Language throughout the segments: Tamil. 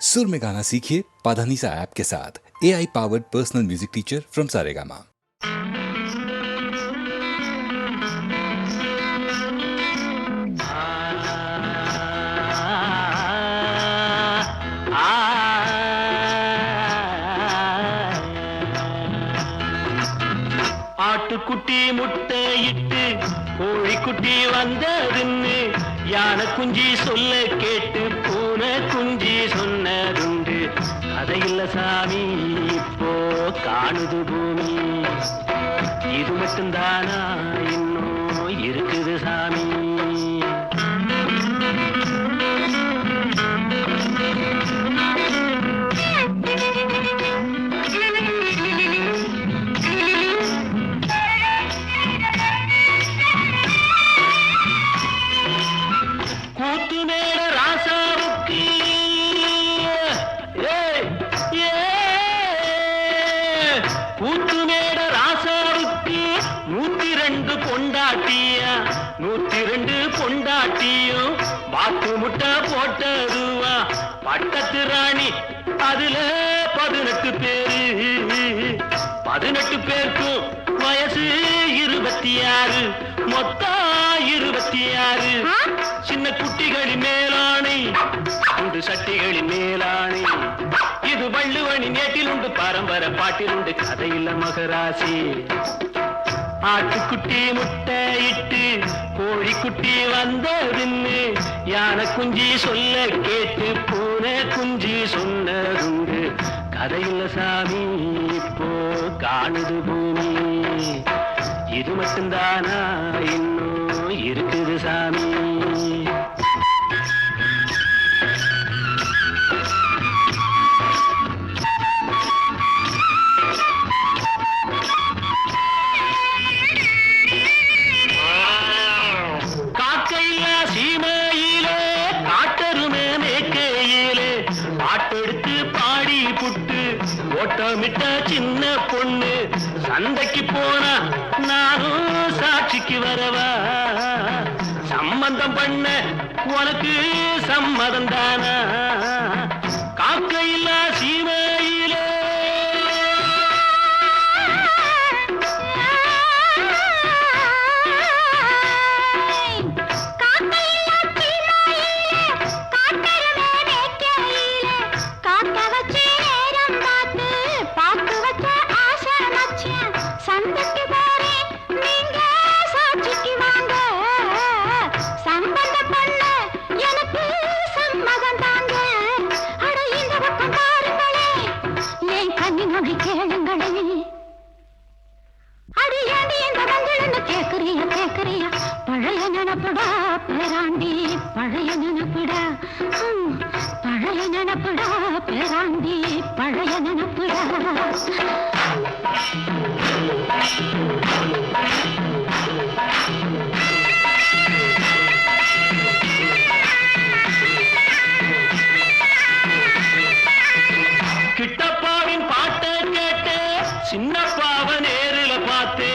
सुर में गाना सीखिए पाधानीसा ऐप के साथ। AI powered personal music teacher from Saregama. ஆட்டுக்குட்டி முட்டை இட்டு கோழிக்குட்டி வந்ததுன்னு யானை குஞ்சி சொல்ல கேட்டு பூனை குஞ்சி சொன்னதுண்டு. கதையில்ல சாமி இப்போ காணுது பூமி, இது மட்டும்தானா இன்னும் இருக்குது சாமி. கூத்துமேட ராசாவுக்கு 102 பொண்டாட்டியா, 102 பொண்டாட்டியும் வாக்கு முட்டை போட்டதுவா. பட்டத்து ராணி அதுல 18 பேரு, 18 பேருக்கும் வயசு 26, மொத்தம் 26. சின்ன குட்டிகளின் மேலாணை, உண்டு சட்டிகளின் மேலாணை. இது வள்ளுவனி நேட்டில் உண்டு, பரம்பரை பாட்டில் உண்டு, கதையில்ல மகராசி. ஆட்டுக்குட்டி முட்டை இட்டு கோழிக்குட்டி வந்ததுன்னு யானை குஞ்சி சொல்ல கேட்டு பூனை குஞ்சி சொன்னதுண்டு. கதையில்ல சாமி இப்போ காணுது பூமி, இது மட்டும்தானா இன்னும் இருக்குது சாமி. ஓட்டமிட்ட சின்ன பொண்ணு சந்தைக்கு போனா நானும் சாட்சிக்கு வரவா. சம்பந்தம் பண்ண உனக்கு சம்மதம் தானா? காக்கையில்லா சீமையிலே பழைய நினப்புடா பேராண்டி, பழைய நினப்புடா, பழைய நினப்புடா பேராண்டி, பழைய நினப்புடா. கிட்டப்பாவின் பாட்டை கேட்டு சின்னப்பாவ நேரில பார்த்து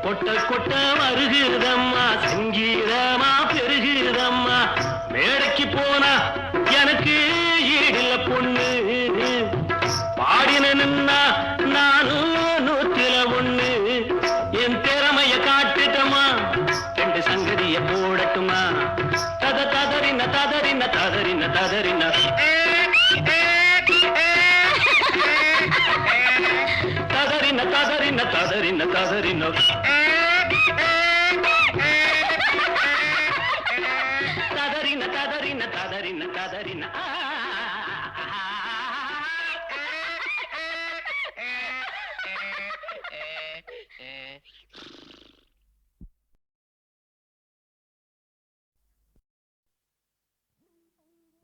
கொட்ட கொட்ட வருகிறதம்மா, சங்கீதமா பெருகிறதம்மா. மேடைக்கு போனா எனக்கு ஈடில்ல பொண்ணு, பாடினா நானும் 101. என் திறமைய காட்டுட்டமா, 2 சங்கதிய போடட்டுமா. தத ததறின ததறின ததறின ததறின ததறின ததறின ததறின ததறின ததறின ததறின ததறின ததறின.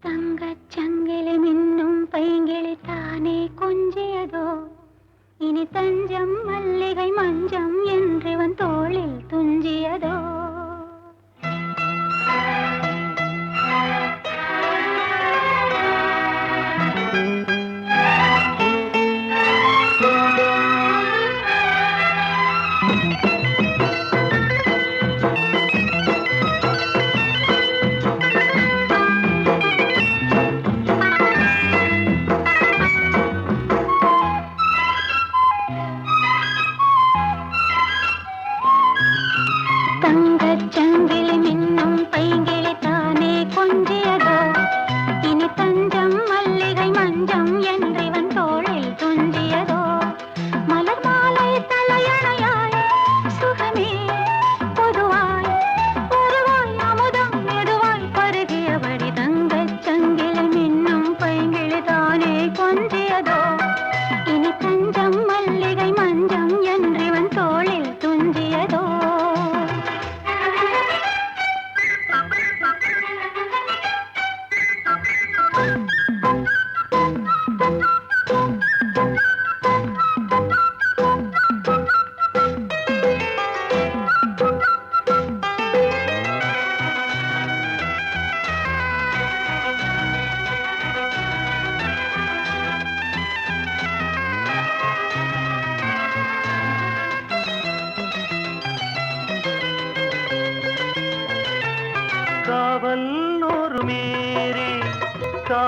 தங்கச்சங்கிலி மின்னும் பைங்கிளி தானே கொஞ்சியதோ, இனி தஞ்சம் மல்லிகை மஞ்சம் என்றவன் தோளில் துஞ்சியதோ.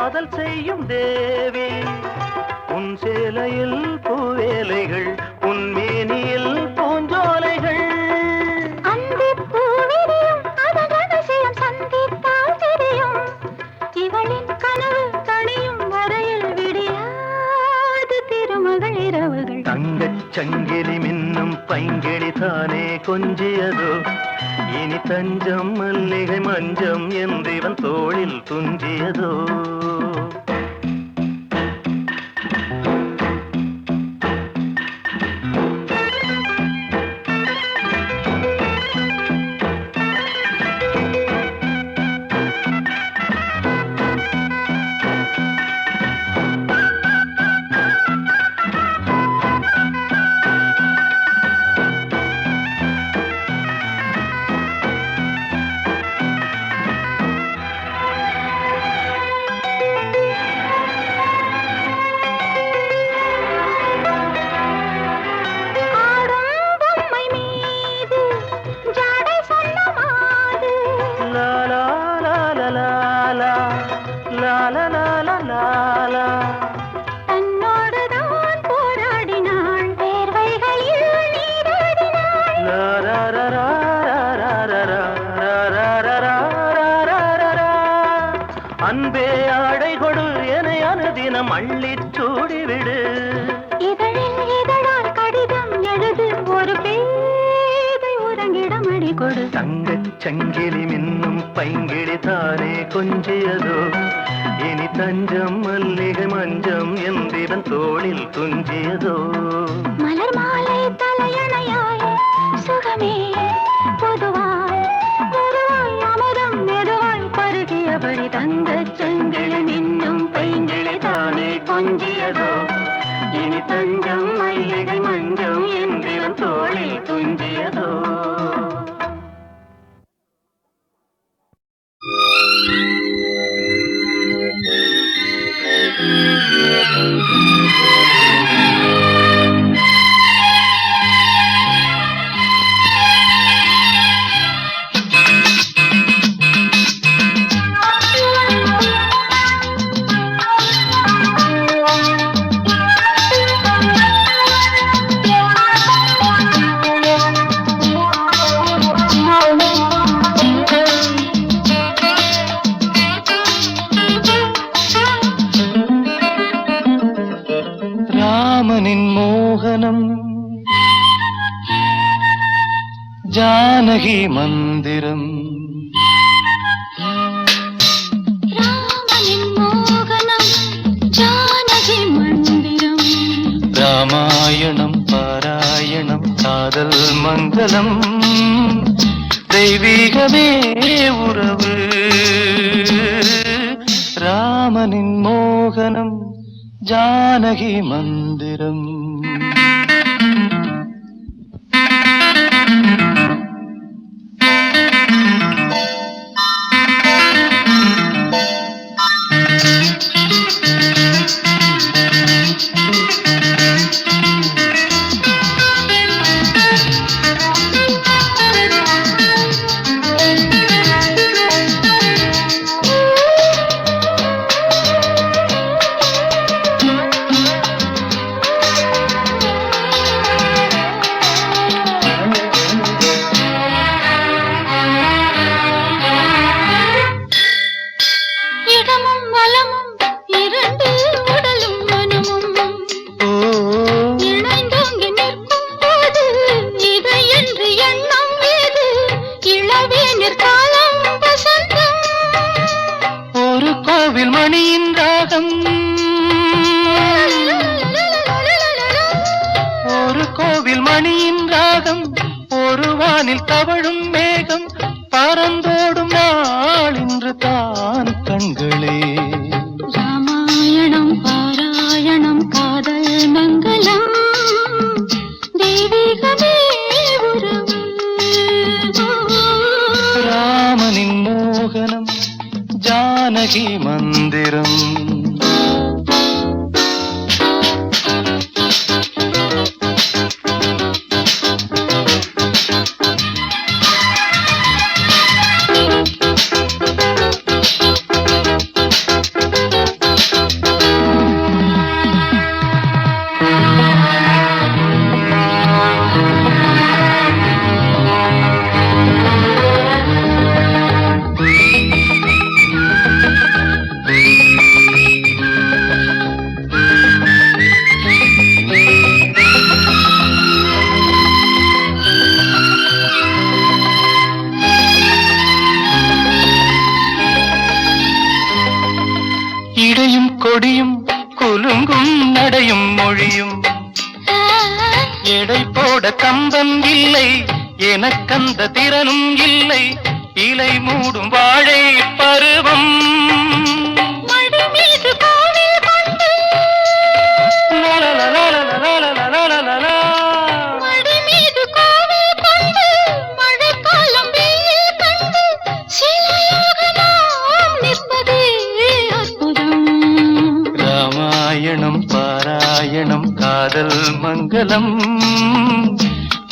காதல் செய்யும் தேவி உன் சேலையில் பூவேலைகள் உன் மேனியில் பூஞ்சோலைகள் அந்தி பூவிரியும் அதன் ரகசியம் சந்தித்தால் தெரியும் இவளின் கனவு தனியும் வரையில் விடியாது திருமகள் இரவுகள் தங்கச் சங்கிலி மின்னும் பைங்கிளி தானே கொஞ்சியதோ இனி தஞ்சம் மல்லிகை மஞ்சம் என்றிவன் தோளில் துஞ்சியதோ தன்னோடுதான் போராடினாள் வேர்வைகளில் நீராடினாள் அன்பே ஆடை கொடு என அனுதினம் அள்ளிச் சூடிவிடு இதழில் இதழால் கடிதம் எழுது ஒரு பேதை உறங்கிடம் அடி கொடு தங்கச் சங்கிலி மின்னும் பைங்கிளி தானே கொஞ்சியதோ இனி தஞ்சம் மல்லிகை மஞ்சம் என்றிவன் தோளில் துஞ்சியதோ மலர் மாலை தலையணையாய் சுகமே பொதுவாய் பொதுவாய் அமுதம் மெதுவாய் பருகியபடி தங்கச் சங்கிலி மின்னும் பைங்கிளி தானே கொஞ்சியதோ இனி தஞ்சம் மல்லிகை மஞ்சம் என்றிவன் தோளில் துஞ்சியதோ ராமனின் மோகனம் ஜானகி மந்திரம் ராமனின் மோகனம் ஜானகி மந்திரம் ராமாயணம் பாராயணம் காதல் மங்களம் தெய்வீகமே உறவு ராமனின் மோகனம் ஜானகி மந்திரம் வானில் தவழும் மேகம் பறந்தோடும் நாள் இன்று தான் கண்களே. ராமாயணம் பாராயணம் காதல் மங்களம் தெய்வீகமே உறவு. ராமனின் மோகனம் ஜானகி மந்திரம். குலுங்கும் நடையும் மொழியும் எடை போட கம்பம் இல்லை எனக்கந்த திறனும் இல்லை இலை மூடும் வாழை பருவம் மடி மீது கோவில் கொண்டு மடி மீது கோவில் கொண்டு மழைக்காலம் வெயில் கண்டு சிலையாக நாம் நிற்பதே அற்புதம். ராமாயணம் பாராயணம் காதல் மங்களம்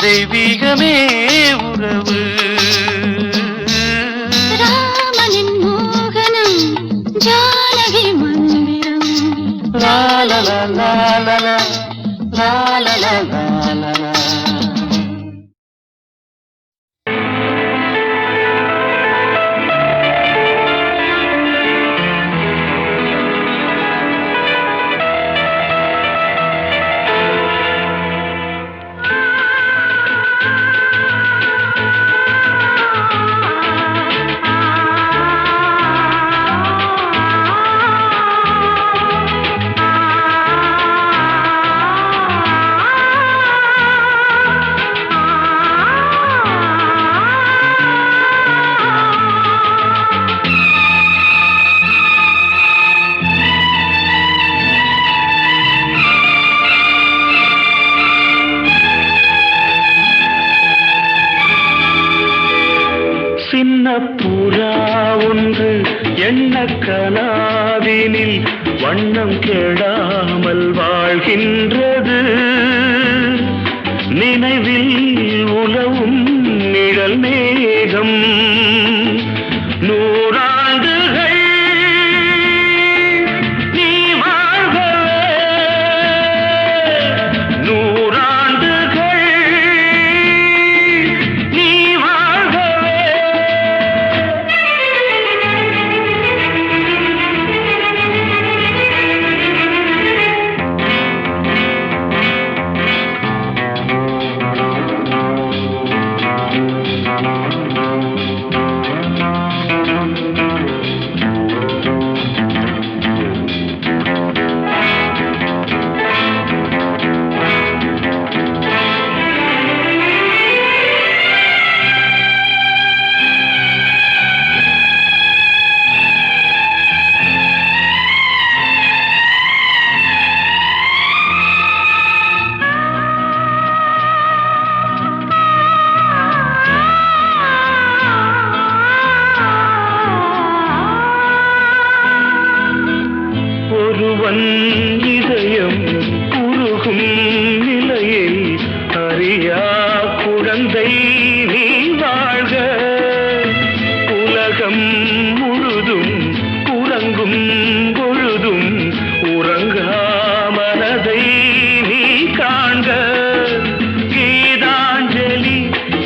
தெய்வீகமே உறவு ராமனின் மோகனம் ஜானகி மந்திரம் லா லா லா லா லா லா லா லா லா லா லா. சின்ன புறா ஒன்று எண்ண கனாவினில் வண்ணம் கெடாமல் வாழ்கின்றது நினைவில் உலவும் நிழல் மேகம் நூறாண்டுகள் நீ வாழ்கவே நூறாண்டுகள் நீ வாழ்கவே. ஒருவன் இதயம் உருகும் நிலையை அறியா குழந்தை நீ வாழ்க உலகம் முழுதும் உறங்கும் பொழுதும் உறங்கா மனதை நீ காண்க கீதாஞ்சலி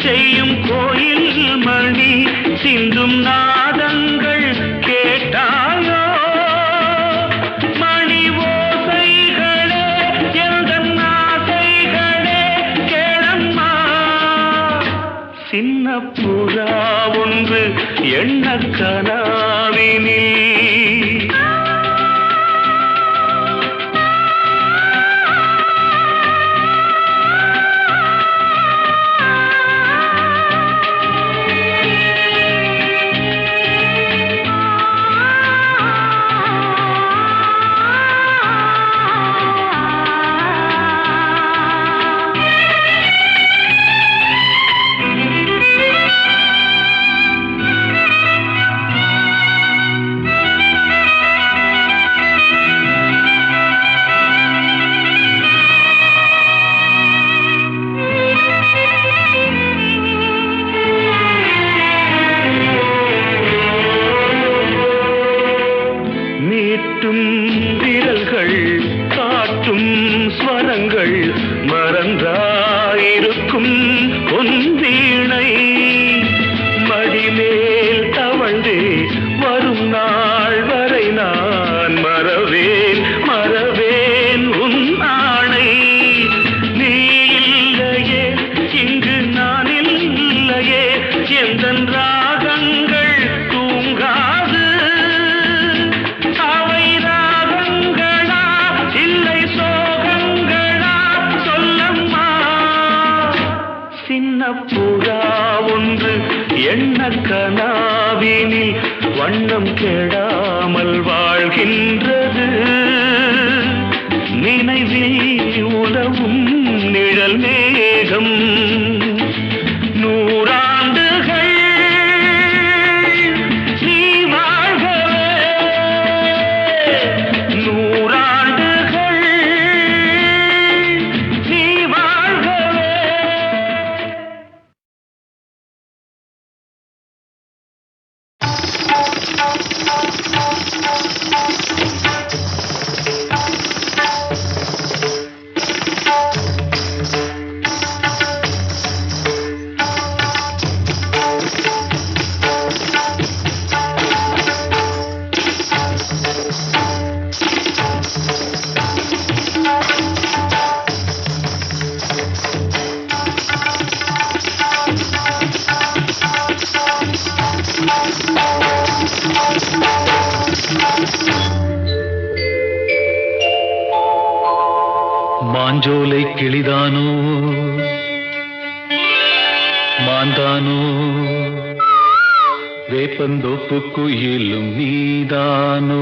செய்யும் கோயில் மணி சிந்தும் நாதங்கள் கேட்டாயோ மணி ஓசைகளே எந்தன் ஆசைகளே கேளம்மா சின்ன புறா ஒன்று எண்ண கனாவினில் நீட்டும் விரல்கள் காட்டும் ஸ்வரங்கள் மறந்தாயிருக்கும் உன் வீணை மடிமேல் தவழ்ந்தே வரும் நாள் வரை நான் மறவேன் மறவேன் உன் ஆணை நீ இல்லையே இங்கு நான் இல்லையே எந்தன் ராகங்கள் தூங்காது அவை ராகங்களா உள்ளம் கெடாமல் வாழ்கின்றது நினைவில் உதவும் நிழல் மேகம் நூறாண்டுகள் நீ வாழ்கவே நூறாண்டுகள் நீ வாழ்கவே. மாஞ்சோலை கிளிதானோ மாந்தானோ வேப்பந்தோப்பு குயிலும் நீதானோ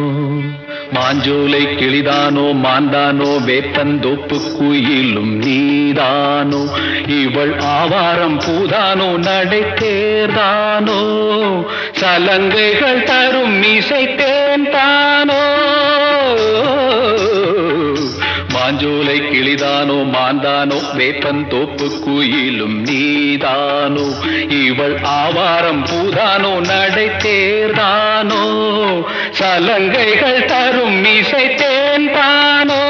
மாஞ்சோலை கிளிதானோ மாந்தானோ வேப்பந்தோப்பு குயிலும் நீதானோ இவள் ஆவாரம் பூதானோ நடை தேர்தானோ சலங்கைகள் தரும் இசை தேன் தானோ மாஞ்சோலை கிளிதானோ மாந்தானோ வேப்பந்தோப்பு குயிலும் நீதானோ இவள் ஆவாரம் பூதானோ நடை தேர்தானோ சலங்கைகள் தரும் இசை தேன் தானோ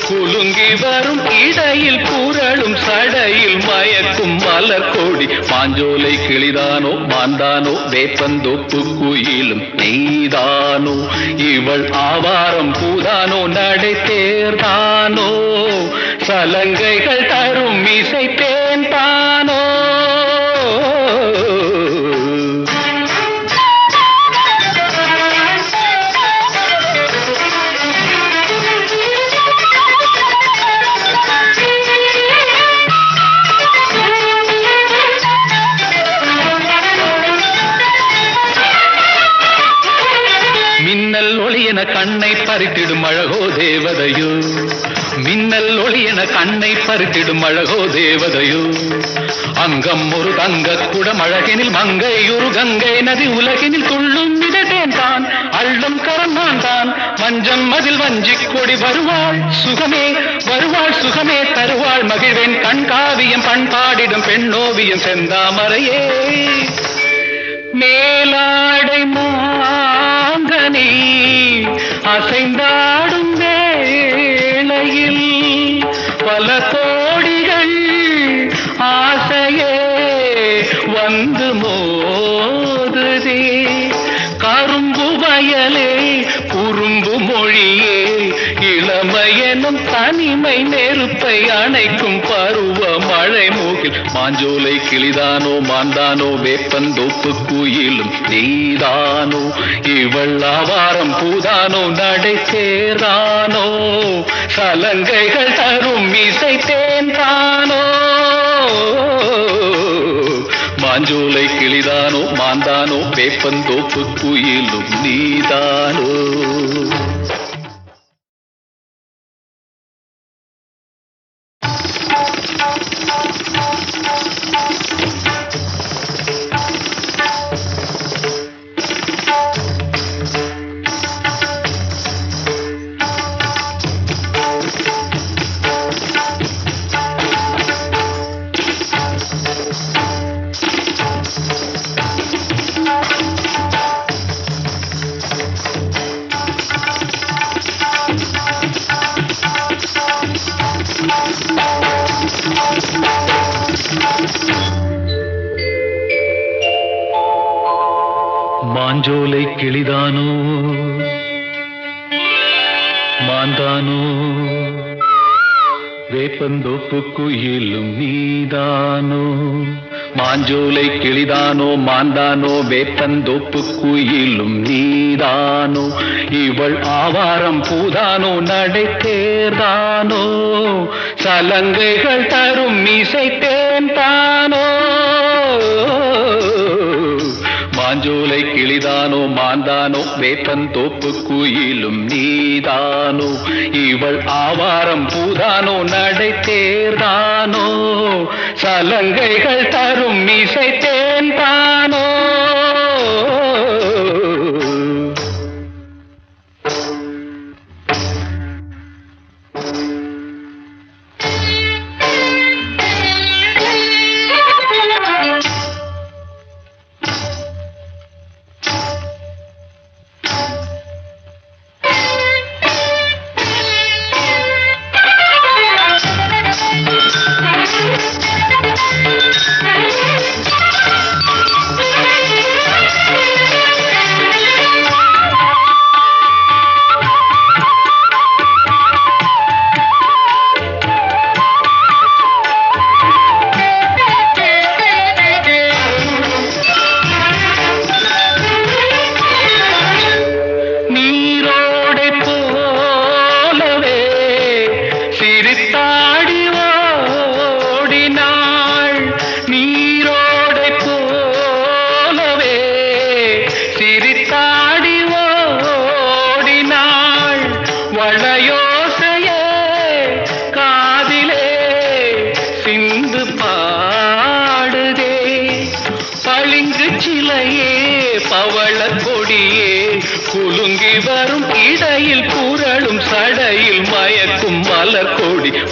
குலுங்கி வரும் இடையில் குரலும் சடையில் மயக்கும் மலர்கோடி மாஞ்சோலை கிளிதானோ மாந்தானோ வேப்பந்தோப்பு குயிலும் நீதானோ இவள் ஆவாரம் பூதானோ நடை தேர்தானோ சலங்கைகள் தரும் இசை தேன் தானோ கண்ணை பறித்திடும் அழகோ தேவதையோ மின்னல் ஒளி என கண்ணை பறித்திடும் அழகோ தேவதையோ அங்கம் ஒரு தங்க குடம் அழகினில் மங்கை ஒரு கங்கை நதி உலகினில் துள்ளும் மிதட்டேன் தான் அள்ளும் கரந்தான் தான் மஞ்சம் மதில் வஞ்சிக் கொடி வருவாள் சுகமே தருவாள் மகிழ்வேன் கண்காவியம் பண்பாடிடும் பெண்ணோவியம் செந்தாமரையே மேலாடை மாங்கனி அசைந்தாடும் வேளையில் பல கோடிகள் ஆசையே வந்து மோதுதே கரும்பு வயலே குறும்பு மொழியே இளமையெனும் தனிமை நெருப்பை அணைக்கும் பருவ மழை மூகில் மாஞ்சோலை கிளிதானோ மாந்தானோ வேப்பந்தோப்பு குயிலும் நீதானோ இவள் ஆவாரம் பூதானோ நடை சேர்தானோ சலங்கைகள் தரும் இசை தேன் தானோ மாஞ்சோலை கிளிதானோ மாந்தானோ வேப்பந்தோப்பு குயிலும் நீதானோ. மாஞ்சோலை கிளிதானோ மாந்தானோ வேப்பந்தோப்பு குயிலும் நீதானோ. மாஞ்சோலை கிளிதானோ மாந்தானோ வேப்பந்தோப்பு குயிலும் நீதானோ. இவள் ஆவாரம் பூதானோ நடை தேர்தானோ சலங்கைகள் தரும் இசை தேன் தானோ. மாஞ்சோலை கிளிதானோ மாந்தானோ வேப்பந்தோப்பு குயிலும் நீதானோ. இவள் ஆவாரம் பூதானோ நடை தேர்தானோ சலங்கைகள் தரும் இசை தேன் தானோ.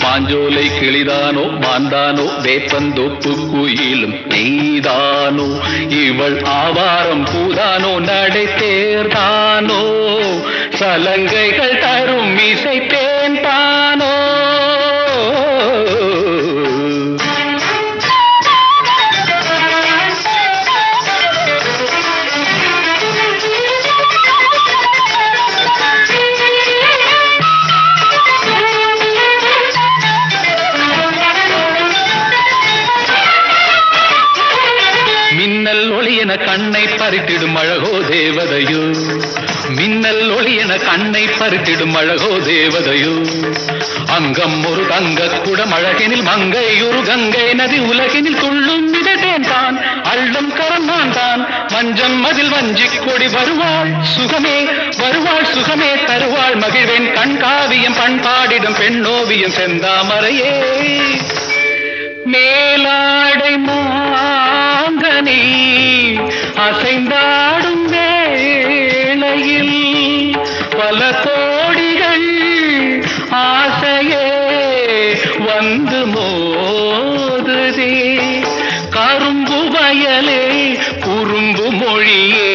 மாஞ்சோலை கிளிதானோ மாந்தானோ வேப்பந்தோப்பு குயிலும் நீதானோ. இவள் ஆவாரம் பூதானோ நடை தேர்தானோ சலங்கைகள் தரும் இசை தேன் தானோ. கண்ணை பறித்திடும் அழகோ தேவதையோ. மின்னல் ஒளி என கண்ணை பறித்திடும் அழகோ தேவதையோ. அங்கம் ஒரு தங்க குடம் அழகெனில் மங்கை ஒரு கங்கை நதி உலகினில் துள்ளும் மிதட்டேன் தான் அள்ளும் கரந்தான் தான் மஞ்சம் அதில் வஞ்சி கொடி வருவாள் சுகமே வருவாள் சுகமே தருவாள் மகிழ்வேன் கண்காவியம் பண்பாடிடும் பெண்ணோவியம் செந்தாமரையே. மேலாடை மாங்கனி அசைந்தாடும் வேளையில் பல கோடிகள் ஆசையே வந்து மோதுதே. கரும்பு வயலே குறும்பு மொழியே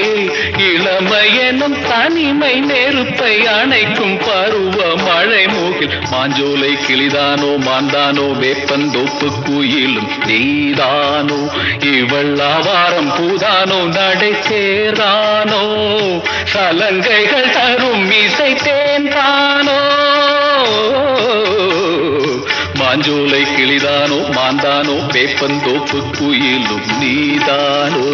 இளமையெனும் தனிமை நெருப்பை அணைக்கும் பருவ மழை மூகில். மாஞ்சோலை கிளிதானோ மாந்தானோ வேப்பந்தோப்பு குயிலும் நீதானோ. இவள் ஆவாரம் பூதானோ நடை தேரானோ சலங்கைகள் தரும் இசை தேன் தானோ. மாஞ்சோலை கிளிதானோ மாந்தானோ வேப்பந்தோப்பு குயிலும் நீதானோ.